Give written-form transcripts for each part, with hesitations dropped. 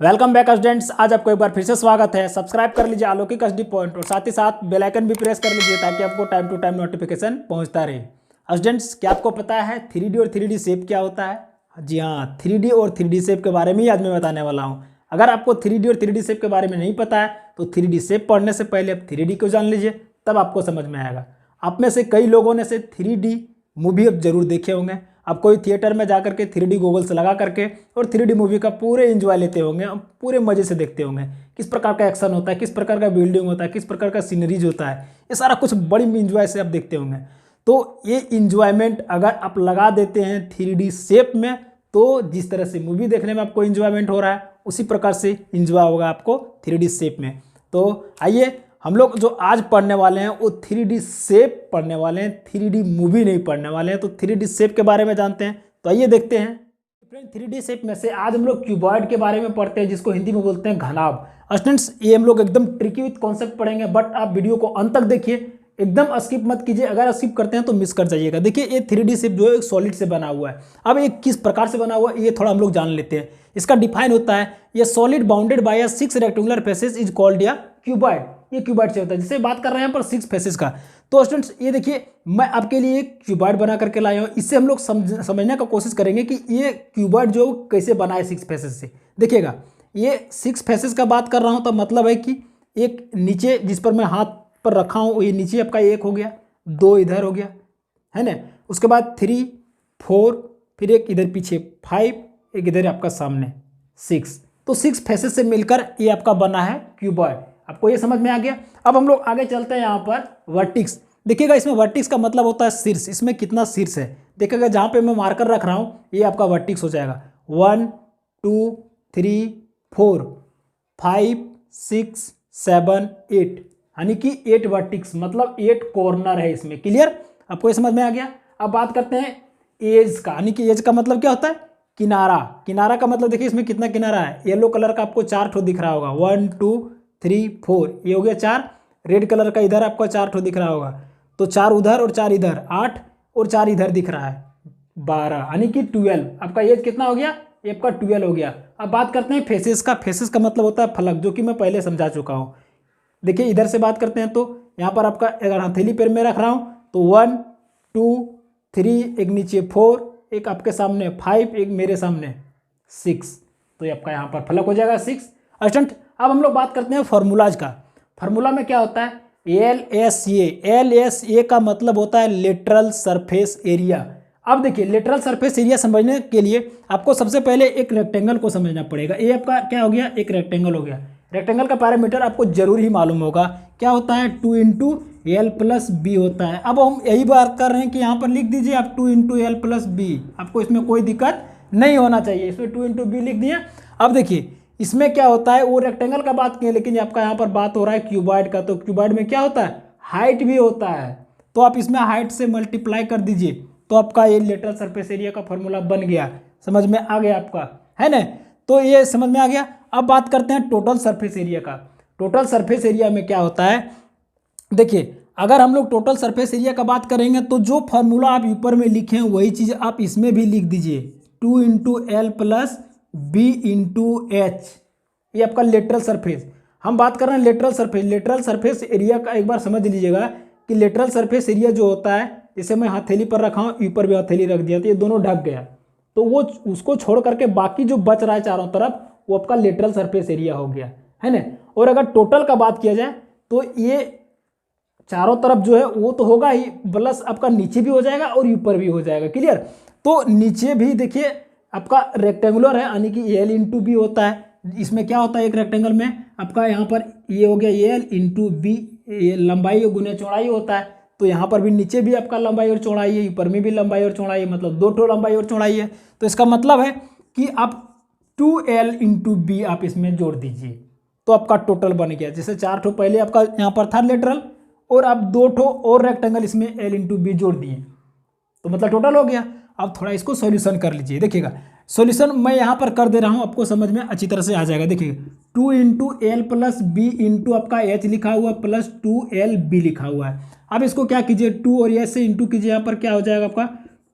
Welcome back students. आज आपको एक बार फिर से स्वागत है। सब्सक्राइब कर लीजिए अलौकिक एचडी पॉइंट और साथ ही साथ बेल आइकन भी प्रेस कर लीजिए ताकि आपको टाइम टू टाइम नोटिफिकेशन पहुंचता रहे। स्टूडेंट्स, क्या आपको पता है 3D और 3D शेप क्या होता है? जी हाँ, 3D और 3D शेप के बारे में ही आज मैं बताने वाला हूँ। अगर आपको 3D और 3D शेप के बारे में नहीं पता है तो 3D शेप पढ़ने से पहले आप 3D को जान लीजिए, तब आपको समझ में आएगा। आप में से कई लोगों ने से 3D मूवी अब जरूर देखे होंगे। आप कोई थिएटर में जाकर के 3D गूगल्स लगा करके और 3D मूवी का पूरे एंजॉय लेते होंगे, पूरे मजे से देखते होंगे। किस प्रकार का एक्शन होता है, किस प्रकार का बिल्डिंग होता है, किस प्रकार का सीनरीज होता है, ये सारा कुछ बड़ी इंजॉय से आप देखते होंगे। तो ये इंजॉयमेंट अगर आप लगा देते हैं 3D शेप में, तो जिस तरह से मूवी देखने में आपको इंजॉयमेंट हो रहा है उसी प्रकार से इंजॉय होगा आपको 3D शेप में। तो आइए हम लोग जो आज पढ़ने वाले हैं वो 3D शेप पढ़ने वाले हैं, 3D मूवी नहीं पढ़ने वाले हैं। तो 3D शेप के बारे में जानते हैं, तो आइए देखते हैं। फ्रेंड, 3D शेप में से आज हम लोग क्यूबॉइड के बारे में पढ़ते हैं, जिसको हिंदी में बोलते हैं घनाभ। स्टूडेंट्स, ये हम लोग एकदम ट्रिकी विथ कॉन्सेप्ट पढ़ेंगे, बट आप वीडियो को अंत तक देखिए, एकदम स्किप मत कीजिए। अगर स्किप करते हैं तो मिस कर जाइएगा। देखिए, ये 3D शेप जो है एक सॉलिड से बना हुआ है। अब ये किस प्रकार से बना हुआ है ये थोड़ा हम लोग जान लेते हैं। इसका डिफाइन होता है, ये solid bounded by 6 rectangular faces is called या क्यूबॉइड। ये क्यूबॉइड से होता है, जिससे बात कर रहे हैं यहाँ पर 6 फेसेस का। तो स्टूडेंट्स, ये देखिए मैं आपके लिए एक क्यूबॉइड बना करके लाया हूँ। इससे हम लोग समझने का कोशिश करेंगे कि ये क्यूबॉइड जो कैसे बना है 6 फेसेस से। देखिएगा, ये 6 फेसेस का बात कर रहा हूँ तो मतलब है कि एक नीचे जिस पर मैं हाथ पर रखा हूँ ये नीचे आपका 1 हो गया, 2 इधर हो गया, है ना। उसके बाद 3, 4, फिर एक इधर पीछे 5, एक इधर आपका सामने 6। तो 6 फेसेस से मिलकर ये आपका बना है क्यूबॉइड। आपको ये समझ में आ गया। अब हम लोग आगे चलते हैं यहाँ पर वर्टिक्स। देखिएगा, इसमें वर्टिक्स का मतलब होता है शीर्ष। इसमें कितना शीर्ष है देखिएगा, जहाँ पे मैं मार्कर रख रहा हूँ ये आपका वर्टिक्स हो जाएगा। 1 2 3 4 5 6 7 8, यानी कि 8 वर्टिक्स, मतलब 8 कॉर्नर है इसमें। क्लियर? आपको ये समझ में आ गया। अब बात करते हैं एज का, यानी कि एज का मतलब क्या होता है? किनारा। किनारा का मतलब देखिए इसमें कितना किनारा है। येलो कलर का आपको 4 ठो दिख रहा होगा, 1 2 3 4, ये हो गया 4। रेड कलर का इधर आपको 4 ठो दिख रहा होगा, तो 4 उधर और 4 इधर, 8 और 4 इधर दिख रहा है, 12, यानी कि 12। आपका एज कितना हो गया? ये आपका 12 हो गया। अब बात करते हैं फेसेस का। फेसेस का मतलब होता है फलक, जो कि मैं पहले समझा चुका हूँ। देखिए इधर से बात करते हैं तो यहाँ पर आपका अगर हथेली पैर में रख रहा हूँ तो 1 2 3, एक नीचे 4, एक आपके सामने 5, एक मेरे सामने 6। तो ये आपका यहाँ पर फलक हो जाएगा 6। स्टूडेंट, अब हम लोग बात करते हैं फार्मूलाज का। फार्मूला में क्या होता है? LSA। LSA का मतलब होता है लेटरल सरफेस एरिया। अब देखिए, लेटरल सरफेस एरिया समझने के लिए आपको सबसे पहले एक रेक्टेंगल को समझना पड़ेगा। ये आपका क्या हो गया? एक रेक्टेंगल हो गया। रेक्टेंगल का पैरामीटर आपको जरूर ही मालूम होगा, क्या होता है? 2 × L+B होता है। अब हम यही बात कर रहे हैं कि यहाँ पर लिख दीजिए आप 2 × L+B। आपको इसमें कोई दिक्कत नहीं होना चाहिए, इसमें 2 × B लिख दिए। अब देखिए इसमें क्या होता है, वो रेक्टेंगल का बात किए, लेकिन आपका यहाँ पर बात हो रहा है क्यूबॉइड का। तो क्यूबॉइड में क्या होता है? हाइट भी होता है। तो आप इसमें हाइट से मल्टीप्लाई कर दीजिए, तो आपका ये लेटरल सरफेस एरिया का फॉर्मूला बन गया। समझ में आ गया आपका, है ना? तो ये समझ में आ गया। अब बात करते हैं टोटल सरफेस एरिया का। टोटल सरफेस एरिया में क्या होता है? देखिए, अगर हम लोग टोटल सरफेस एरिया का बात करेंगे तो जो फार्मूला आप ऊपर में लिखे हैं वही चीज़ आप इसमें भी लिख दीजिए, 2 × L+B × H। ये आपका लेटरल सरफेस। हम बात कर रहे हैं lateral surface. Lateral surface area का एक बार समझ लीजिएगा कि लेटरल सरफेस एरिया जो होता है, जैसे मैं हथेली पर रखा हूँ, ऊपर भी हथेली रख दिया तो ये दोनों ढक गया, तो वो उसको छोड़ करके बाकी जो बच रहा है चारों तरफ वो आपका लेटरल सरफेस एरिया हो गया, है ना। और अगर टोटल का बात किया जाए तो ये चारों तरफ जो है वो तो होगा ही, प्लस आपका नीचे भी हो जाएगा और ऊपर भी हो जाएगा। क्लियर? तो नीचे भी देखिए आपका रेक्टेंगुलर है, यानी कि L × B होता है। इसमें क्या होता है, एक रेक्टेंगल में आपका यहाँ पर ये हो गया L × B, ये लंबाई गुने चौड़ाई होता है। तो यहाँ पर भी नीचे भी आपका लंबाई और चौड़ाई है, ऊपर में भी लंबाई और चौड़ाई है, मतलब 2 ठो लंबाई और चौड़ाई है। तो इसका मतलब है कि आप 2L × B आप इसमें जोड़ दीजिए तो आपका टोटल बन गया। जैसे 4 ठो पहले आपका यहाँ पर था लेटरल, और आप 2 ठो और रेक्टेंगल इसमें L × B जोड़ दिए तो मतलब टोटल हो गया। अब थोड़ा इसको सॉल्यूशन कर लीजिए। देखिएगा, सॉल्यूशन मैं यहाँ पर कर दे रहा हूँ, आपको समझ में अच्छी तरह से आ जाएगा। देखिए 2 × L+B × आपका H लिखा हुआ प्लस 2LB लिखा हुआ है। अब इसको क्या कीजिए, 2 और S से इंटू कीजिए। यहाँ पर क्या हो जाएगा आपका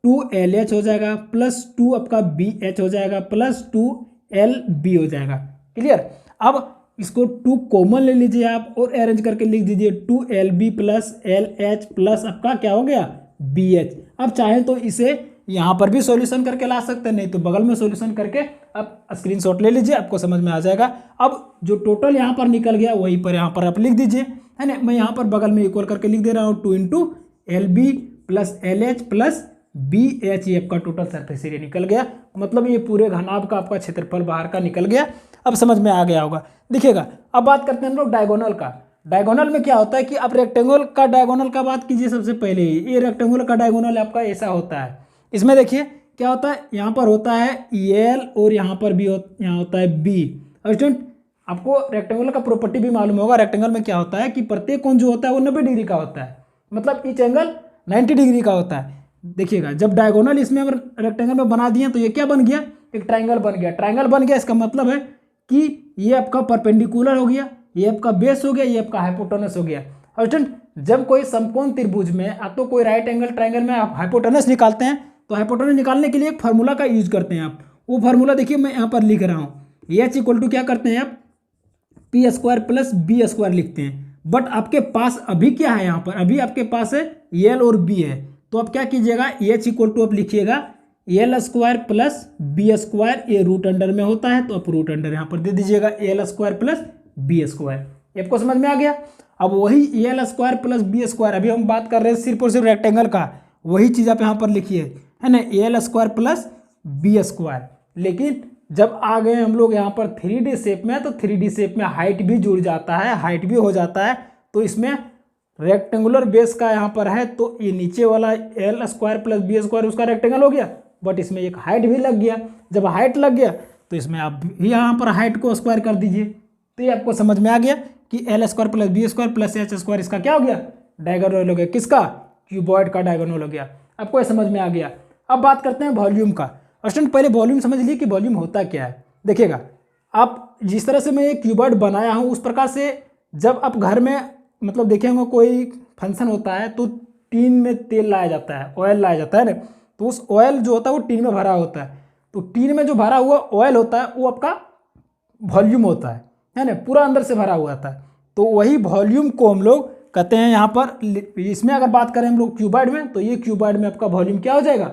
2LH हो जाएगा, प्लस 2 आपका BH हो जाएगा, प्लस 2LB हो जाएगा। क्लियर। अब इसको 2 कॉमन ले लीजिए आप और अरेंज करके लिख दीजिए 2LB प्लस LH प्लस आपका क्या हो गया BH। अब चाहे तो इसे यहाँ पर भी सॉल्यूशन करके ला सकते हैं, नहीं तो बगल में सॉल्यूशन करके आप स्क्रीनशॉट ले लीजिए, आपको समझ में आ जाएगा। अब जो टोटल यहाँ पर निकल गया वहीं पर यहाँ पर आप लिख दीजिए, है ना। मैं यहाँ पर बगल में इक्वल करके लिख दे रहा हूँ 2 into LB plus LH plus BH, ये आपका टोटल सरफेस एरिया निकल गया। मतलब ये पूरे घनाभ का आपका क्षेत्रफल बाहर का निकल गया। अब समझ में आ गया होगा। देखिएगा अब बात करते हैं हम लोग डायगोनल का। डायगोनल में क्या होता है कि आप रेक्टेंगल का डायगोनल का बात कीजिए सबसे पहले ही। ये रेक्टेंगल का डायगोनल आपका ऐसा होता है। इसमें देखिए क्या होता है, यहाँ पर होता है L और यहाँ पर भी यहाँ होता है B। अब स्टूडेंट आपको रेक्टेंगल का प्रॉपर्टी भी मालूम होगा। रेक्टेंगल में क्या होता है कि प्रत्येक कोण जो होता है वो 90 डिग्री का होता है, मतलब ईच एंगल 90 डिग्री का होता है। देखिएगा जब डायगोनल इसमें हम रेक्टेंगल में बना दिए तो ये क्या बन गया, एक ट्राइंगल बन गया। ट्राइंगल बन गया इसका मतलब है कि ये आपका परपेंडिकुलर हो गया, ये आपका बेस हो गया, ये आपका हाइपोटेनस हो गया। और स्टूडेंट जब कोई समकोण त्रिभुज में या तो कोई राइट एंगल ट्राइंगल में आप हाइपोटेनस निकालते हैं तो हाइपोटेनस निकालने के लिए एक फार्मूला का यूज करते हैं आप। वो फार्मूला देखिए मैं यहाँ पर लिख रहा हूँ। H इक्वल टू क्या करते हैं आप P square plus B square लिखते हैं। बट आपके पास अभी क्या है, यहाँ पर अभी आपके पास है L और B है, तो आप क्या कीजिएगा H इक्वल टू आप लिखिएगा L square plus B square, ये रूट अंडर में होता है तो आप रूट अंडर यहाँ पर दे दीजिएगा L square plus B square. आपको समझ में आ गया। अब वही L square plus B square, अभी हम बात कर रहे हैं सिर्फ और सिर्फ रेक्टेंगल का, वही चीज़ आप यहाँ पर लिखिए, है ना, L square plus B square. लेकिन जब आ गए हम लोग यहाँ पर 3D शेप में, तो 3D शेप में हाइट भी जुड़ जाता है, हाइट भी हो जाता है। तो इसमें रेक्टेंगुलर बेस का यहाँ पर है तो ये नीचे वाला L square plus B square उसका रेक्टेंगल हो गया, बट इसमें एक हाइट भी लग गया। जब हाइट लग गया तो इसमें आप यहाँ पर हाइट को स्क्वायर कर दीजिए। तो ये आपको समझ में आ गया कि L square plus B square plus H square इसका क्या हो गया, डायगोनल हो गया। किसका, क्यूबॉइड का डायगोनल हो गया। आपको ये समझ में आ गया। अब बात करते हैं वॉल्यूम का। स्टूडेंट पहले वॉल्यूम समझ लीजिए कि वॉल्यूम होता क्या है। देखिएगा आप जिस तरह से मैं एक क्यूबॉइड बनाया हूँ उस प्रकार से जब आप घर में मतलब देखेंगे कोई फंक्शन होता है तो टीन में तेल लाया जाता है, ऑयल लाया जाता है ना, तो उस ऑयल जो होता है वो टीन में भरा होता है। तो टीन में जो भरा हुआ ऑयल होता है वो आपका वॉल्यूम होता है ना, पूरा अंदर से भरा हुआ था। तो वही वॉल्यूम को हम लोग कहते हैं यहाँ पर। इसमें अगर बात करें हम लोग क्यूबॉइड में, तो ये क्यूबॉइड में आपका वॉल्यूम क्या हो जाएगा,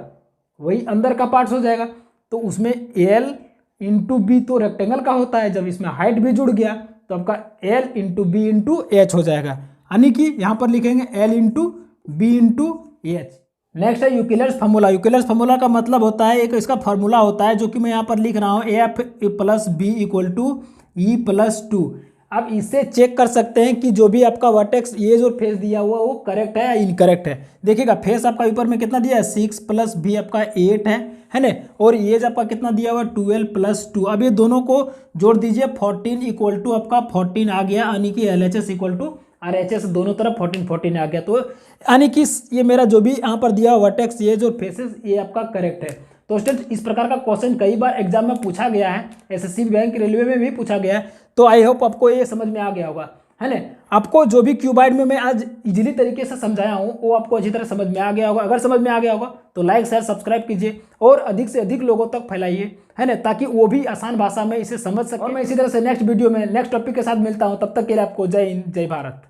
वही अंदर का पार्ट हो जाएगा। तो उसमें L इंटू बी तो रेक्टेंगल का होता है, जब इसमें हाइट भी जुड़ गया तो आपका L into B into H हो जाएगा। यानी कि यहाँ पर लिखेंगे L into B into H. Next है यूक्लिड्स फार्मूला। यूक्लिड्स फार्मूला का मतलब होता है, एक इसका फार्मूला होता है जो कि मैं यहाँ पर लिख रहा हूँ, F plus B equal to E plus 2। आप इससे चेक कर सकते हैं कि जो भी आपका वर्टेक्स ये जो फेस दिया हुआ वो करेक्ट है या इनकरेक्ट है। देखिएगा फेस आपका ऊपर में कितना दिया है 6 प्लस भी आपका 8 है ना, और ये जो आपका कितना दिया हुआ 12 प्लस 2। अब ये दोनों को जोड़ दीजिए 14 इक्वल टू आपका 14 आ गया, यानी कि LHS इक्वल टू RHS दोनों तरफ 14 आ गया। तो यानी कि ये मेरा जो भी यहाँ पर दिया हुआ वर्टेक्स ये जो फेसेस ये आपका करेक्ट है। तो स्टूडेंट इस प्रकार का क्वेश्चन कई बार एग्जाम में पूछा गया है, SSC बैंक रेलवे में भी पूछा गया है। तो आई होप आपको ये समझ में आ गया होगा, है ना। आपको जो भी क्यूबॉइड में मैं आज इजीली तरीके से समझाया हूँ वो आपको अच्छी तरह समझ में आ गया होगा। अगर समझ में आ गया होगा तो लाइक शेयर सब्सक्राइब कीजिए और अधिक से अधिक लोगों तक फैलाइए, है ना, ताकि वो भी आसान भाषा में इसे समझ सके। और मैं इसी तरह से नेक्स्ट वीडियो में नेक्स्ट टॉपिक के साथ मिलता हूँ। तब तक के लिए आपको जय हिंद, जय भारत।